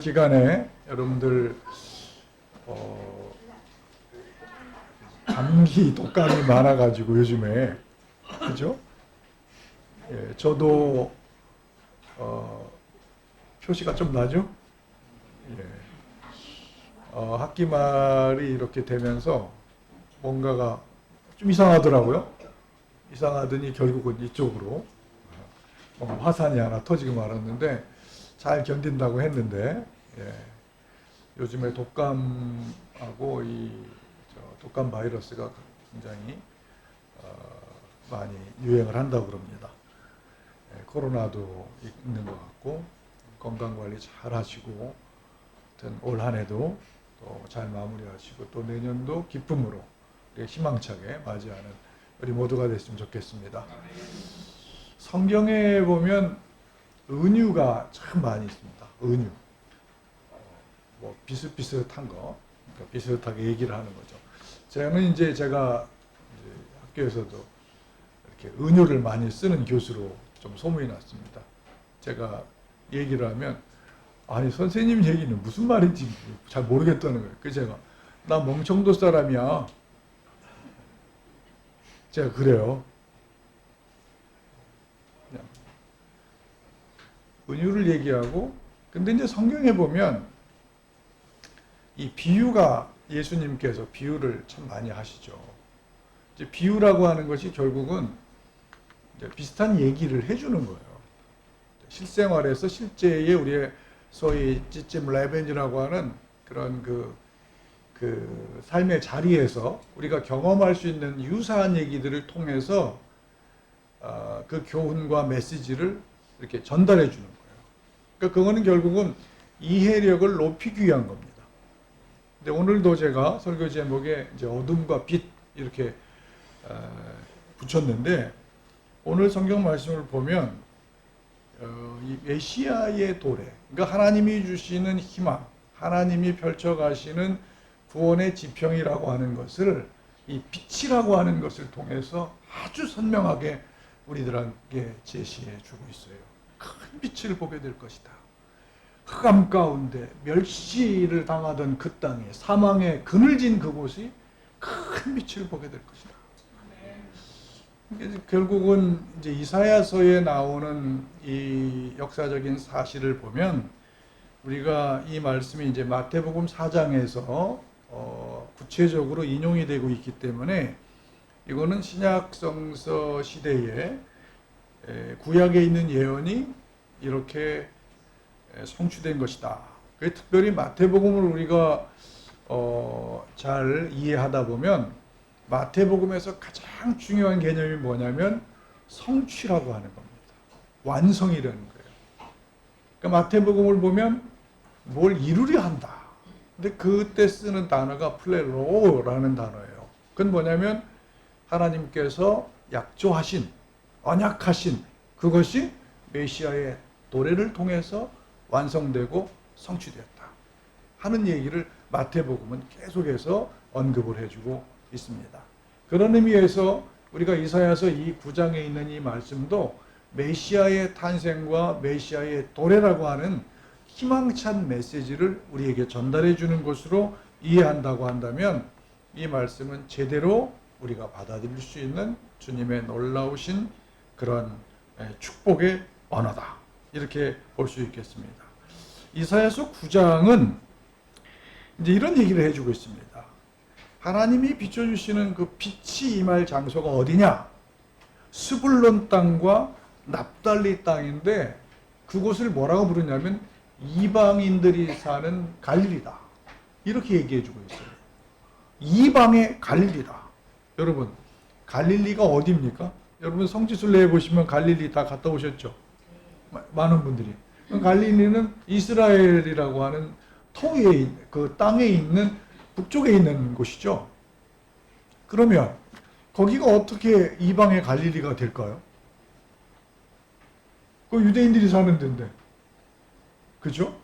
시간에 여러분들 감기 독감이 많아가지고 요즘에 그죠? 예, 저도 표시가 좀 나죠? 예, 학기 말이 이렇게 되면서 뭔가가 좀 이상하더라고요. 이상하더니 결국은 이쪽으로 화산이 하나 터지고 말았는데 잘 견딘다고 했는데 예, 요즘에 독감하고 독감 바이러스가 굉장히 많이 유행을 한다고 그럽니다. 예, 코로나도 있는 것 같고 건강관리 잘 하시고 올 한 해도 또 잘 마무리하시고 또 내년도 기쁨으로 희망차게 맞이하는 우리 모두가 됐으면 좋겠습니다. 성경에 보면 은유가 참 많이 있습니다. 은유. 뭐 비슷비슷한 거, 그러니까 비슷하게 얘기를 하는 거죠. 저는 제가 학교에서도 이렇게 은유를 많이 쓰는 교수로 좀 소문이 났습니다. 제가 얘기를 하면 아니 선생님 얘기는 무슨 말인지 잘 모르겠다는 거예요. 그래서 제가 나 멍청도 사람이야. 제가 그래요. 은유를 얘기하고 근데 이제 성경에 보면 이 비유가 예수님께서 비유를 참 많이 하시죠. 이제 비유라고 하는 것이 결국은 이제 비슷한 얘기를 해주는 거예요. 실생활에서 실제의 우리의 소위 찌찜 레벤이라고 하는 그런 그 삶의 자리에서 우리가 경험할 수 있는 유사한 얘기들을 통해서 그 교훈과 메시지를 이렇게 전달해 주는 거예요. 그러니까 그거는 결국은 이해력을 높이기 위한 겁니다. 근데 오늘도 제가 설교 제목에 이제 어둠과 빛 이렇게 붙였는데 오늘 성경 말씀을 보면 이 메시아의 도래, 그러니까 하나님이 주시는 희망, 하나님이 펼쳐가시는 구원의 지평이라고 하는 것을 이 빛이라고 하는 것을 통해서 아주 선명하게 우리들에게 제시해 주고 있어요. 큰 빛을 보게 될 것이다. 흑암 가운데 멸시를 당하던 그 땅에 사망의 그늘진 그곳이 큰 빛을 보게 될 것이다. 결국은 이제 이사야서에 나오는 이 역사적인 사실을 보면 우리가 이 말씀이 이제 마태복음 4장에서 구체적으로 인용이 되고 있기 때문에 이거는 신약성서 시대에 구약에 있는 예언이 이렇게 성취된 것이다. 특별히 마태복음을 우리가 잘 이해하다 보면 마태복음에서 가장 중요한 개념이 뭐냐면 성취라고 하는 겁니다. 완성이라는 거예요. 그러니까 마태복음을 보면 뭘 이루려 한다. 근데 그때 쓰는 단어가 플레로라는 단어예요. 그건 뭐냐면 하나님께서 약조하신, 언약하신 그것이 메시아의 도래를 통해서 완성되고 성취되었다 하는 얘기를 마태복음은 계속해서 언급을 해주고 있습니다. 그런 의미에서 우리가 이사야서 이 9장에 있는 이 말씀도 메시아의 탄생과 메시아의 도래라고 하는 희망찬 메시지를 우리에게 전달해 주는 것으로 이해한다고 한다면 이 말씀은 제대로 우리가 받아들일 수 있는 주님의 놀라우신 그런 축복의 언어다. 이렇게 볼 수 있겠습니다. 이사야서 9장은 이제 이런 얘기를 해주고 있습니다. 하나님이 비춰주시는 그 빛이 임할 장소가 어디냐? 스불론 땅과 납달리 땅인데 그곳을 뭐라고 부르냐면 이방인들이 사는 갈릴리다. 이렇게 얘기해주고 있어요. 이방의 갈릴리다. 여러분, 갈릴리가 어디입니까? 여러분 성지순례에 보시면 갈릴리 다 갔다 오셨죠? 많은 분들이. 갈릴리는 이스라엘이라고 하는 통에 그 땅에 있는 북쪽에 있는 곳이죠. 그러면 거기가 어떻게 이방의 갈릴리가 될까요? 그 유대인들이 사는 데인데, 그죠?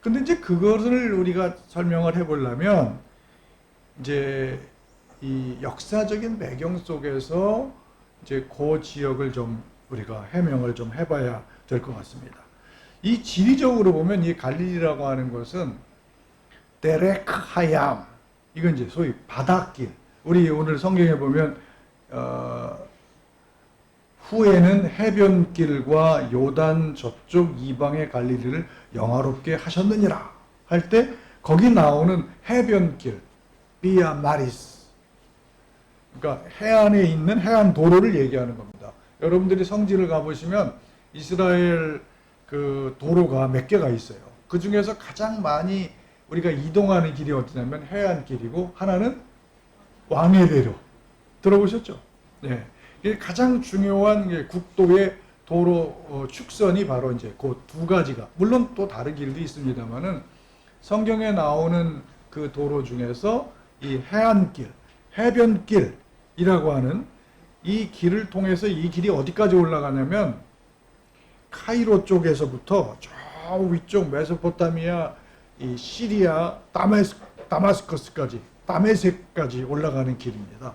근데 이제 그것을 우리가 설명을 해보려면 이제 이 역사적인 배경 속에서 이제 그 지역을 좀 우리가 해명을 좀 해봐야 될 것 같습니다. 이 지리적으로 보면 이 갈릴리라고 하는 것은 데레크 하얌, 이건 이제 소위 바닷길. 우리 오늘 성경에 보면 후에는 해변길과 요단 저쪽 이방의 갈릴리를 영화롭게 하셨느니라 할 때 거기 나오는 해변길, 비아 마리스, 그러니까 해안에 있는 해안 도로를 얘기하는 겁니다. 여러분들이 성지를 가보시면 이스라엘 그 도로가 몇 개가 있어요. 그 중에서 가장 많이 우리가 이동하는 길이 어디냐면 해안길이고, 하나는 왕의 대로. 들어보셨죠? 네. 이게 가장 중요한 국도의 도로 축선이 바로 이제 그 두 가지가, 물론 또 다른 길도 있습니다만은 성경에 나오는 그 도로 중에서 이 해안길, 해변길이라고 하는 이 길을 통해서, 이 길이 어디까지 올라가냐면 카이로 쪽에서부터 저 위쪽 메소포타미아, 이 시리아, 다마스커스까지, 다메섹까지 올라가는 길입니다.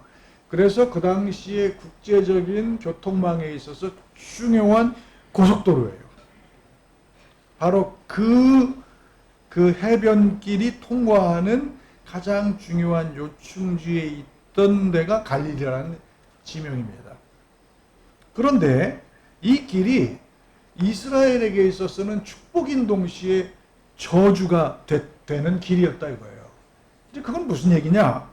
그래서 그 당시에 국제적인 교통망에 있어서 중요한 고속도로예요. 바로 그 해변길이 통과하는 가장 중요한 요충지에 있던 데가 갈릴리라는 지명입니다. 그런데 이 길이 이스라엘에게 있어서는 축복인 동시에 저주가 되는 길이었다 이거예요. 이제 그건 무슨 얘기냐?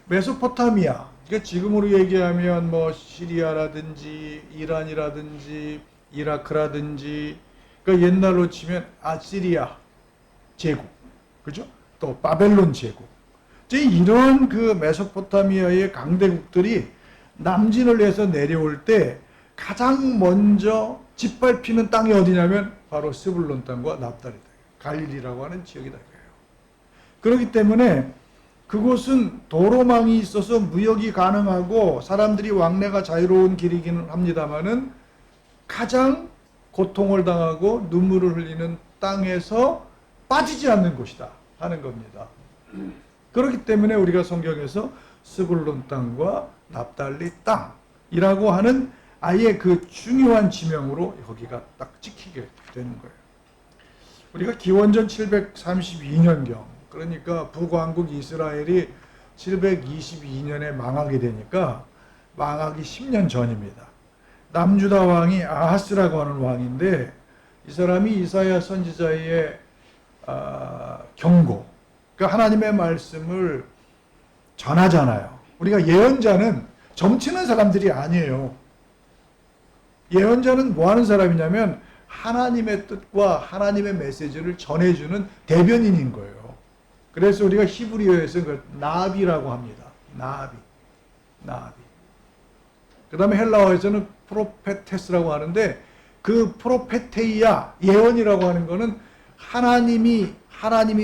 메소포타미아, 그러니까 지금으로 얘기하면 뭐 시리아라든지 이란이라든지 이라크라든지, 그러니까 옛날로 치면 아시리아 제국, 그죠? 또 바벨론 제국. 이제 이런 그 메소포타미아의 강대국들이 남진을 해서 내려올 때 가장 먼저 짓밟히는 땅이 어디냐면 바로 스불론 땅과 납달이다. 갈릴리라고 하는 지역이다. 그렇기 때문에 그곳은 도로망이 있어서 무역이 가능하고 사람들이 왕래가 자유로운 길이기는 합니다만은 가장 고통을 당하고 눈물을 흘리는 땅에서 빠지지 않는 곳이다 하는 겁니다. 그렇기 때문에 우리가 성경에서 스불론 땅과 납달리 땅이라고 하는 아예 그 중요한 지명으로 여기가 딱 찍히게 되는 거예요. 우리가 기원전 732년경, 그러니까 북왕국 이스라엘이 722년에 망하게 되니까 망하기 10년 전입니다. 남주다 왕이 아하스라고 하는 왕인데, 이 사람이 이사야 선지자의 경고, 그러니까 하나님의 말씀을 전하잖아요. 우리가 예언자는 점치는 사람들이 아니에요. 예언자는 뭐 하는 사람이냐면 하나님의 뜻과 하나님의 메시지를 전해주는 대변인인 거예요. 그래서 우리가 히브리어에서 그 나비라고 합니다. 나비. 그 다음에 헬라어에서는 프로페테스라고 하는데, 그 프로페테이아, 예언이라고 하는 거는 하나님이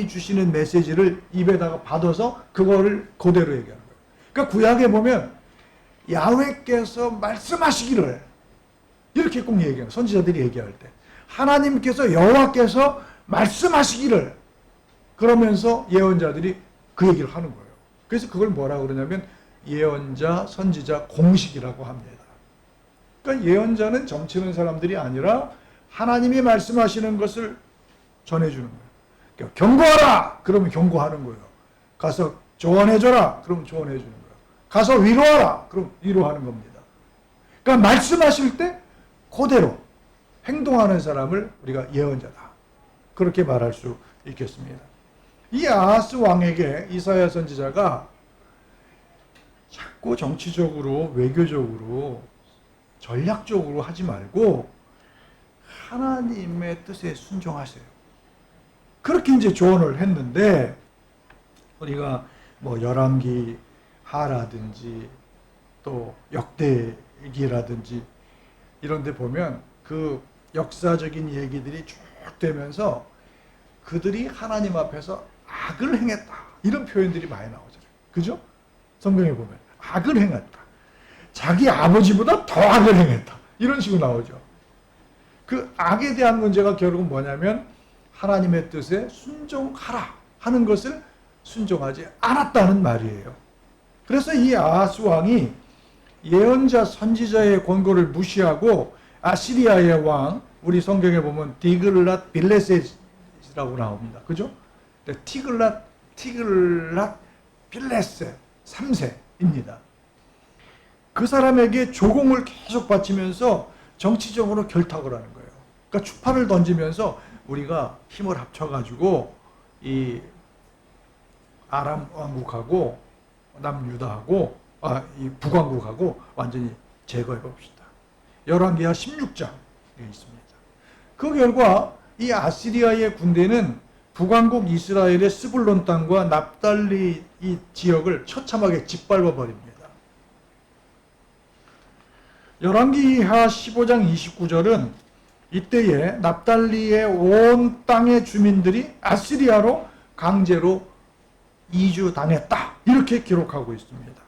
주시는 메시지를 입에다가 받아서 그거를 그대로 얘기하는 거예요. 그러니까 구약에 보면 야훼께서 말씀하시기를, 이렇게 꼭 얘기해요. 선지자들이 얘기할 때 하나님께서, 여호와께서 말씀하시기를, 그러면서 예언자들이 그 얘기를 하는 거예요. 그래서 그걸 뭐라고 그러냐면 예언자, 선지자 공식이라고 합니다. 그러니까 예언자는 점치는 사람들이 아니라 하나님이 말씀하시는 것을 전해주는 거예요. 그러니까 경고하라! 그러면 경고하는 거예요. 가서 조언해줘라! 그러면 조언해주는 거예요. 가서 위로하라! 그럼 위로하는 겁니다. 그러니까 말씀하실 때 그대로 행동하는 사람을 우리가 예언자다, 그렇게 말할 수 있겠습니다. 이 아하스 왕에게 이사야 선지자가 자꾸 정치적으로, 외교적으로, 전략적으로 하지 말고 하나님의 뜻에 순종하세요, 그렇게 이제 조언을 했는데, 우리가 뭐 열왕기 하라든지 또 역대기라든지 이런 데 보면 그 역사적인 얘기들이 쭉 되면서 그들이 하나님 앞에서 악을 행했다, 이런 표현들이 많이 나오잖아요. 그죠? 성경에 보면 악을 행했다, 자기 아버지보다 더 악을 행했다, 이런 식으로 나오죠. 그 악에 대한 문제가 결국은 뭐냐면 하나님의 뜻에 순종하라 하는 것을 순종하지 않았다는 말이에요. 그래서 이 아하스 왕이 예언자 선지자의 권고를 무시하고 아시리아의 왕, 우리 성경에 보면 디글랏 빌레셋이라고 나옵니다. 그죠? 티글랏 빌레셋 3세입니다. 그 사람에게 조공을 계속 바치면서 정치적으로 결탁을 하는 거예요. 그러니까 추파를 던지면서 우리가 힘을 합쳐가지고 이 아람 왕국하고 남유다하고 이 북왕국하고 완전히 제거해 봅시다. 열왕기하 16장에 있습니다. 그 결과 이 아시리아의 군대는 북왕국 이스라엘의 스불론 땅과 납달리 이 지역을 처참하게 짓밟아 버립니다. 열왕기하 15장 29절은 이때에 납달리의 온 땅의 주민들이 아시리아로 강제로 이주당했다. 이렇게 기록하고 있습니다.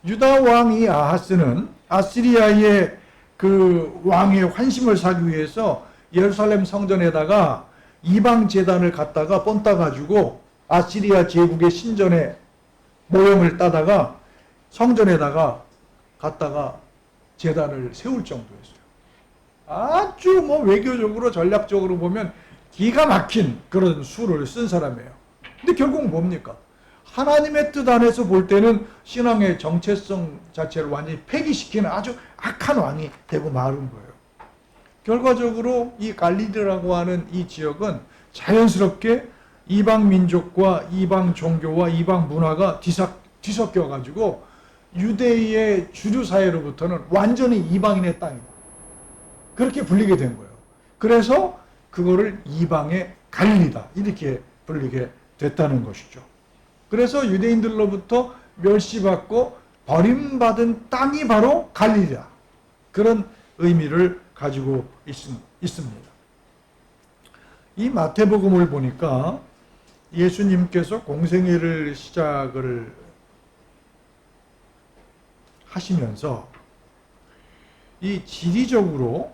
유다 왕이 아하스는 아시리아의 그 왕의 환심을 사기 위해서 예루살렘 성전에다가 이방 제단을 갖다가 뻔따 가지고 아시리아 제국의 신전의 모형을 따다가 성전에다가 갖다가 제단을 세울 정도였어요. 아주 외교적으로 전략적으로 보면 기가 막힌 그런 수를 쓴 사람이에요. 근데 결국 뭡니까? 하나님의 뜻 안에서 볼 때는 신앙의 정체성 자체를 완전히 폐기시키는 아주 악한 왕이 되고 마른 거예요. 결과적으로 이 갈릴리라고 하는 이 지역은 자연스럽게 이방 민족과 이방 종교와 이방 문화가 뒤섞여 가지고 유대의 주류 사회로부터는 완전히 이방인의 땅이다. 그렇게 불리게 된 거예요. 그래서 그거를 이방의 갈릴리다. 이렇게 불리게 됐다는 것이죠. 그래서 유대인들로부터 멸시받고 버림받은 땅이 바로 갈릴리다. 그런 의미를 가지고 있습니다. 이 마태복음을 보니까 예수님께서 공생애를 시작을 하시면서 이 지리적으로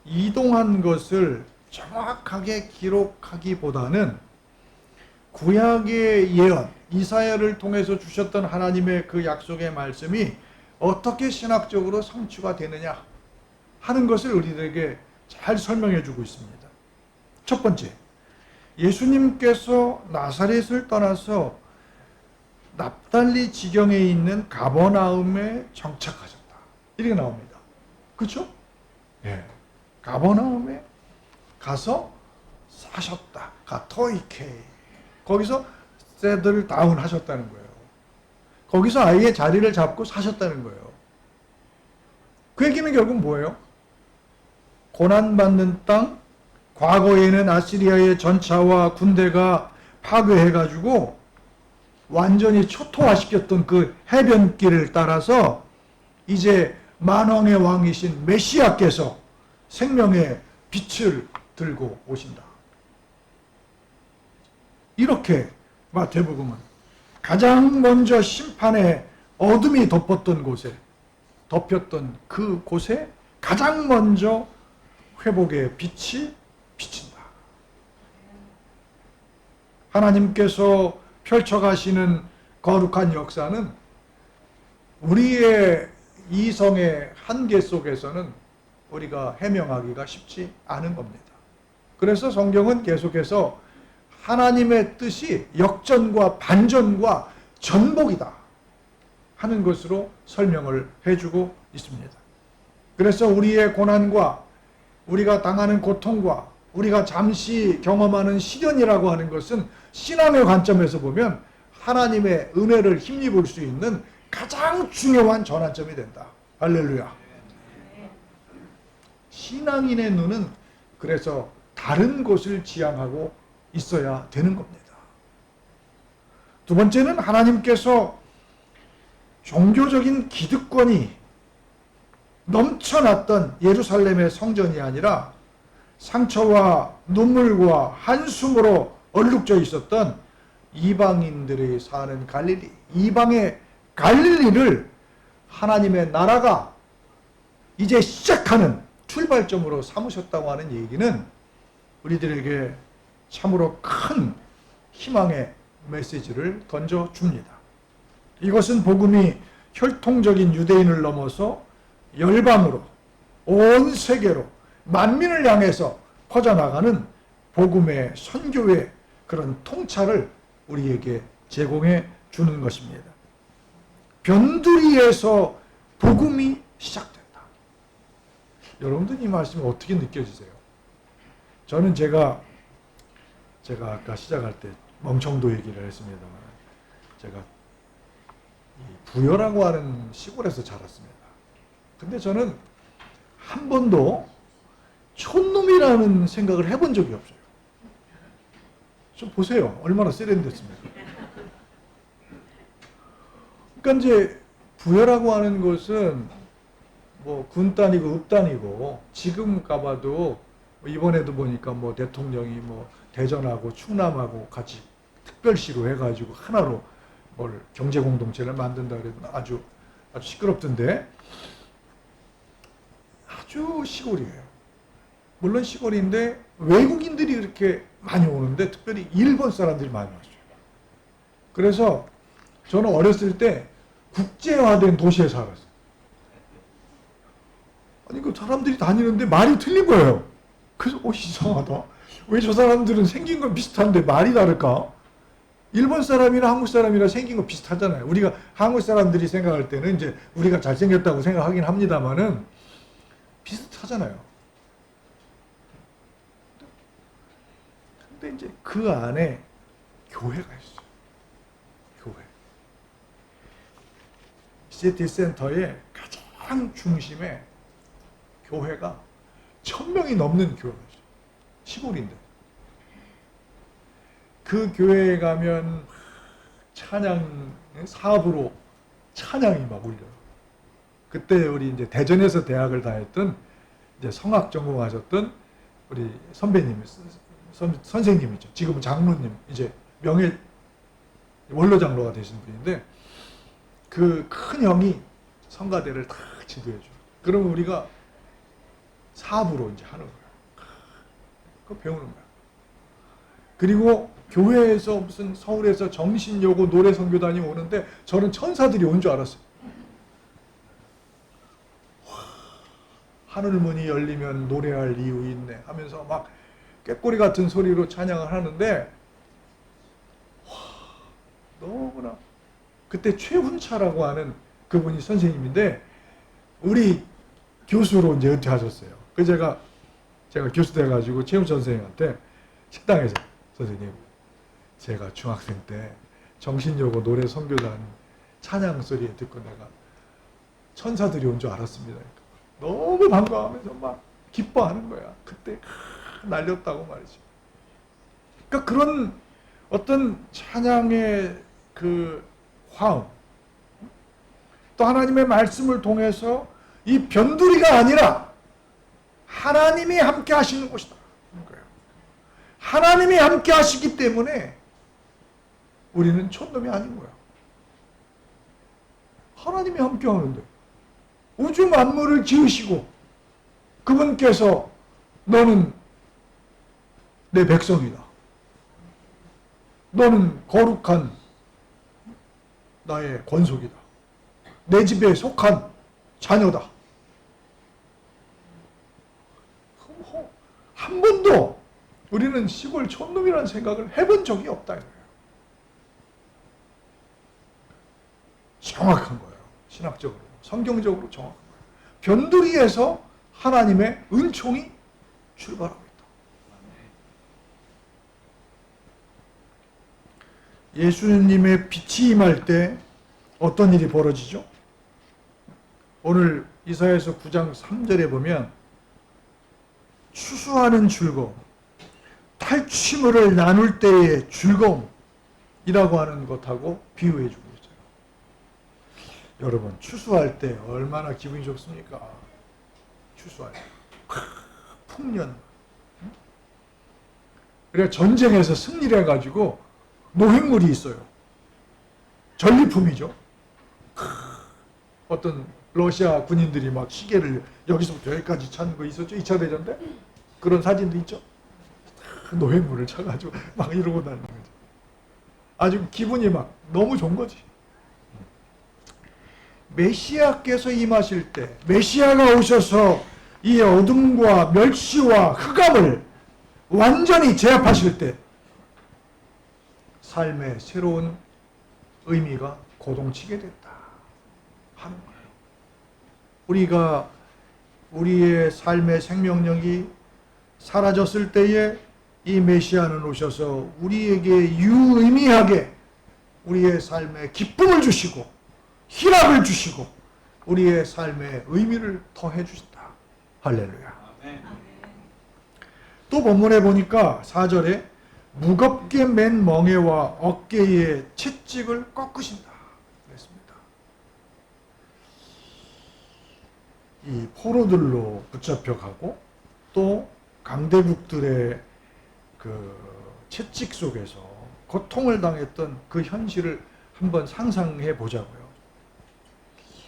이동한 것을 정확하게 기록하기보다는 구약의 예언, 이사야를 통해서 주셨던 하나님의 그 약속의 말씀이 어떻게 신학적으로 성취가 되느냐 하는 것을 우리들에게 잘 설명해 주고 있습니다. 첫 번째, 예수님께서 나사렛을 떠나서 납달리 지경에 있는 가버나움에 정착하셨다. 이렇게 나옵니다. 그렇죠? 예. 가버나움에 가서 사셨다. 가토이케. 거기서 세들 다운 하셨다는 거예요. 거기서 아예 자리를 잡고 사셨다는 거예요. 그 얘기는 결국 뭐예요? 고난받는 땅, 과거에는 아시리아의 전차와 군대가 파괴해가지고 완전히 초토화시켰던 그 해변길을 따라서 이제 만왕의 왕이신 메시아께서 생명의 빛을 들고 오신다. 이렇게 마태복음은 가장 먼저 심판의 어둠이 덮었던 그 곳에 가장 먼저 회복의 빛이 비친다. 하나님께서 펼쳐가시는 거룩한 역사는 우리의 이성의 한계 속에서는 우리가 해명하기가 쉽지 않은 겁니다. 그래서 성경은 계속해서 하나님의 뜻이 역전과 반전과 전복이다 하는 것으로 설명을 해주고 있습니다. 그래서 우리의 고난과 우리가 당하는 고통과 우리가 잠시 경험하는 시련이라고 하는 것은 신앙의 관점에서 보면 하나님의 은혜를 힘입을 수 있는 가장 중요한 전환점이 된다. 할렐루야. 신앙인의 눈은 그래서 다른 곳을 지향하고 있어야 되는 겁니다. 두 번째는 하나님께서 종교적인 기득권이 넘쳐났던 예루살렘의 성전이 아니라 상처와 눈물과 한숨으로 얼룩져 있었던 이방인들이 사는 갈릴리, 이방의 갈릴리를 하나님의 나라가 이제 시작하는 출발점으로 삼으셨다고 하는 얘기는 우리들에게 참으로 큰 희망의 메시지를 던져줍니다. 이것은 복음이 혈통적인 유대인을 넘어서 열방으로, 온 세계로 만민을 향해서 퍼져나가는 복음의 선교의 그런 통찰을 우리에게 제공해 주는 것입니다. 변두리에서 복음이 시작된다. 여러분들 이 말씀이 어떻게 느껴지세요? 저는 제가 아까 시작할 때 멍청도 얘기를 했습니다만, 제가 이 부여라고 하는 시골에서 자랐습니다. 근데 저는 한 번도 촌놈이라는 생각을 해본 적이 없어요. 좀 보세요. 얼마나 세련됐습니까? 그러니까 이제 부여라고 하는 것은 뭐 군단이고 읍단이고, 지금 가봐도 이번에도 보니까 뭐 대통령이 뭐 대전하고 충남하고 같이 특별시로 해가지고 하나로 뭘 경제공동체를 만든다 그래도 아주 시끄럽던데, 아주 시골이에요. 물론 시골인데 외국인들이 이렇게 많이 오는데 특별히 일본 사람들이 많이 왔어요. 그래서 저는 어렸을 때 국제화된 도시에 살았어요. 아니 그 사람들이 다니는데 말이 틀린 거예요. 그래서 이상하다. 왜 저 사람들은 생긴 건 비슷한데 말이 다를까? 일본 사람이나 한국 사람이나 생긴 거 비슷하잖아요. 우리가 한국 사람들이 생각할 때는 이제 우리가 잘생겼다고 생각하긴 합니다만은 비슷하잖아요. 근데 이제 그 안에 교회가 있어요. 교회. 시티센터의 가장 중심에 교회가 1000명이 넘는 교회가 있어요. 시골인데. 그 교회에 가면 찬양 사업으로 찬양이 막 울려요. 그때 우리 이제 대전에서 대학을 다녔던 이제 성악 전공하셨던 우리 선배님, 선생님이죠. 지금은 장로님, 이제 명예 원로 장로가 되신 분인데, 그 큰 형이 성가대를 다 지도해줘요. 그러면 우리가 사업으로 이제 하는 거예요. 그거 배우는 거야. 그리고 교회에서 무슨 서울에서 정신여고 노래 선교단이 오는데 저는 천사들이 온 줄 알았어요. 하늘문이 열리면 노래할 이유 있네 하면서 막 꾀꼬리 같은 소리로 찬양을 하는데, 너무나 그때 최훈차라고 하는 그분이 선생님인데 우리 교수로 이제 은퇴하셨어요. 그래서 제가 교수 돼가지고 최훈차 선생님한테 식당에서, 선생님, 제가 중학생 때 정신여고 노래 선교단 찬양 소리 듣고 내가 천사들이 온 줄 알았습니다. 너무 반가워하면서 막 기뻐하는 거야. 그때 날렸다고 말이죠. 그러니까 그런 어떤 찬양의 그 화음, 또 하나님의 말씀을 통해서 이 변두리가 아니라 하나님이 함께 하시는 곳이다. 하나님이 함께 하시기 때문에 우리는 촌놈이 아닌 거야. 하나님이 함께 하는데, 우주 만물을 지으시고 그분께서 너는 내 백성이다. 너는 거룩한 나의 권속이다. 내 집에 속한 자녀다. 한 번도 우리는 시골 촌놈이라는 생각을 해본 적이 없다. 정확한 거예요. 신학적으로, 성경적으로 정확한 거예요. 변두리에서 하나님의 은총이 출발하고 있다. 예수님의 빛이 임할 때 어떤 일이 벌어지죠? 오늘 이사야서 9장 3절에 보면 추수하는 즐거움, 탈취물을 나눌 때의 즐거움이라고 하는 것하고 비유해 주고 있어요. 여러분, 추수할 때 얼마나 기분이 좋습니까? 추수할 때 풍년. 그래, 전쟁에서 승리를 해가지고 노획물이 있어요. 전리품이죠. 어떤 러시아 군인들이 막 시계를 여기서부터 여기까지 찾는 거 있었죠? 2차 대전 때? 그런 사진도 있죠? 노획물을 쳐가지고 막 이러고 다니는 거죠. 아주 기분이 막 너무 좋은 거지. 메시아께서 임하실 때, 메시아가 오셔서 이 어둠과 멸시와 흑암을 완전히 제압하실 때 삶의 새로운 의미가 고동치게 됐다 하는 거예요. 우리가 우리의 삶의 생명력이 사라졌을 때에 이 메시아는 오셔서 우리에게 유의미하게 우리의 삶에 기쁨을 주시고 희락을 주시고 우리의 삶의 의미를 더해 주신다. 할렐루야. 또 본문에 보니까 4절에 무겁게 맨 멍에와 어깨의 채찍을 꺾으신다 그랬습니다. 이 포로들로 붙잡혀가고 또 강대국들의 그 채찍 속에서 고통을 당했던 그 현실을 한번 상상해 보자고요.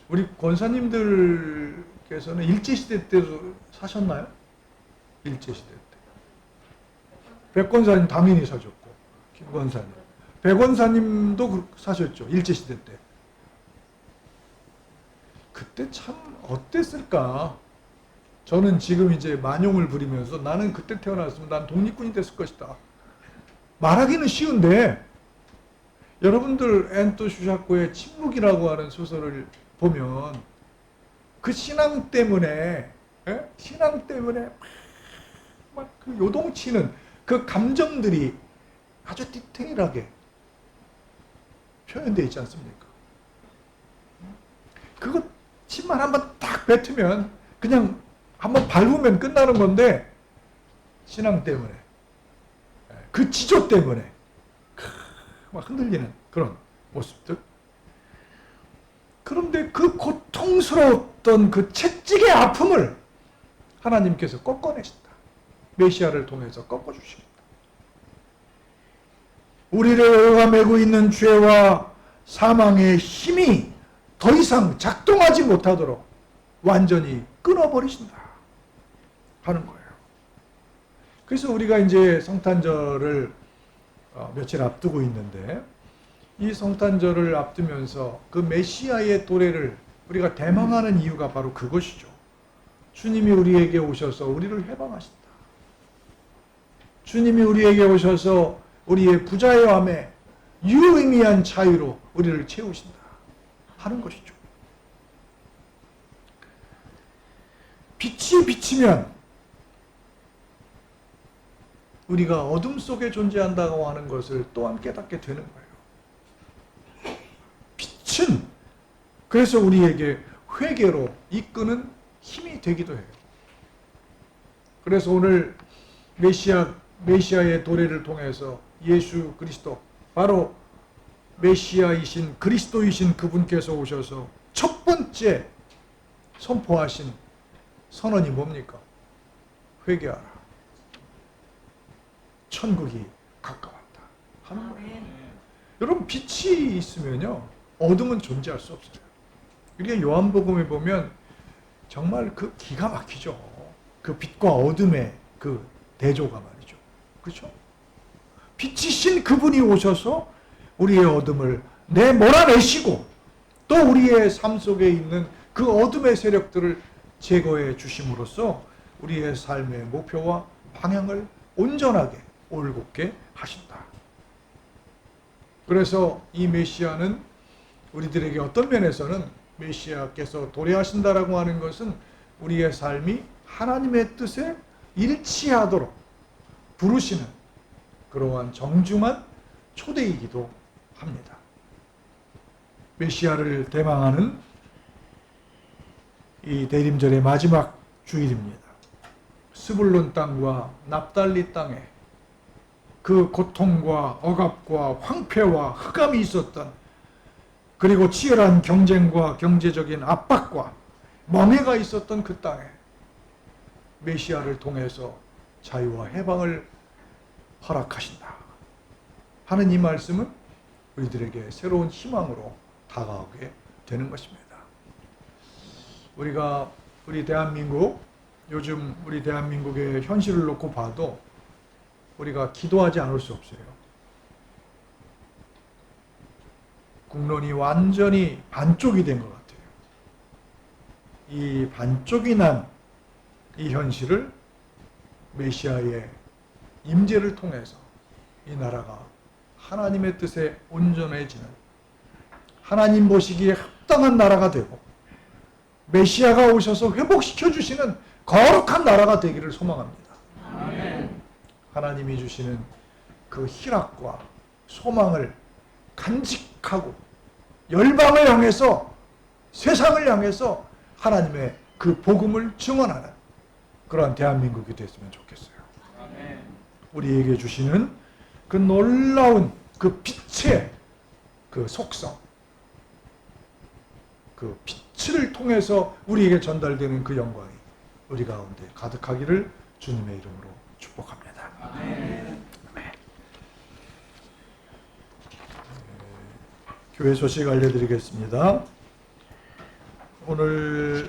우리 권사님들께서는 일제시대 때도 사셨나요? 일제시대 때. 백권사님 당연히 사셨고, 김권사님. 백원사님도 사셨죠. 일제시대 때. 그때 참 어땠을까? 저는 지금 이제 만용을 부리면서 나는 그때 태어났으면 난 독립군이 됐을 것이다. 말하기는 쉬운데 여러분들 앤토 슈샤코의 침묵이라고 하는 소설을 보면 그 신앙 때문에 막 그 요동치는 그 감정들이 아주 디테일하게 표현되어 있지 않습니까? 그거 침만 한번 딱 뱉으면 그냥 한번 밟으면 끝나는 건데 신앙 때문에 그 지조 때문에 막 흔들리는 그런 모습들. 그런데 그 고통스러웠던 그 채찍의 아픔을 하나님께서 꺾어내신다. 메시아를 통해서 꺾어주시겠다. 우리를 얽어매고 있는 죄와 사망의 힘이 더 이상 작동하지 못하도록 완전히 끊어버리신다 하는 거예요. 그래서 우리가 이제 성탄절을 며칠 앞두고 있는데 이 성탄절을 앞두면서 그 메시아의 도래를 우리가 대망하는 이유가 바로 그것이죠. 주님이 우리에게 오셔서 우리를 해방하신다. 주님이 우리에게 오셔서 우리의 부자유함에 유의미한 자유로 우리를 채우신다 하는 것이죠. 빛이 비치면 우리가 어둠 속에 존재한다고 하는 것을 또한 깨닫게 되는 거예요. 빛은 그래서 우리에게 회개로 이끄는 힘이 되기도 해요. 그래서 오늘 메시아의 도래를 통해서 예수 그리스도, 바로 메시아이신 그리스도이신 그분께서 오셔서 첫 번째 선포하신 선언이 뭡니까? 회개하라. 천국이 가까웠다 하는 거예요. 여러분, 빛이 있으면요 어둠은 존재할 수 없어요. 이게 요한복음에 보면 정말 그 기가 막히죠. 그 빛과 어둠의 그 대조가 말이죠. 그렇죠? 빛이신 그분이 오셔서 우리의 어둠을 몰아내시고 또 우리의 삶 속에 있는 그 어둠의 세력들을 제거해 주심으로써 우리의 삶의 목표와 방향을 온전하게 올곧게 하신다. 그래서 이 메시아는 우리들에게 어떤 면에서는 메시아께서 도래하신다라고 하는 것은 우리의 삶이 하나님의 뜻에 일치하도록 부르시는 그러한 정중한 초대이기도 합니다. 메시아를 대망하는 이 대림절의 마지막 주일입니다. 스불론 땅과 납달리 땅에 그 고통과 억압과 황폐와 흑암이 있었던, 그리고 치열한 경쟁과 경제적인 압박과 멍해가 있었던 그 땅에 메시아를 통해서 자유와 해방을 허락하신다 하는 이 말씀은 우리들에게 새로운 희망으로 다가오게 되는 것입니다. 우리가 요즘 우리 대한민국의 현실을 놓고 봐도 우리가 기도하지 않을 수 없어요. 국론이 완전히 반쪽이 된 것 같아요. 이 반쪽이 난 이 현실을 메시아의 임재를 통해서 이 나라가 하나님의 뜻에 온전해지는, 하나님 보시기에 합당한 나라가 되고 메시아가 오셔서 회복시켜 주시는 거룩한 나라가 되기를 소망합니다. 아멘. 하나님이 주시는 그 희락과 소망을 간직하고 열방을 향해서, 세상을 향해서 하나님의 그 복음을 증언하는 그러한 대한민국이 됐으면 좋겠어요. 아멘. 우리에게 주시는 그 놀라운 그 빛의 그 속성, 그 빛을 통해서 우리에게 전달되는 그 영광이 우리 가운데 가득하기를 주님의 이름으로 축복합니다. 아멘. 교회 소식 알려드리겠습니다. 오늘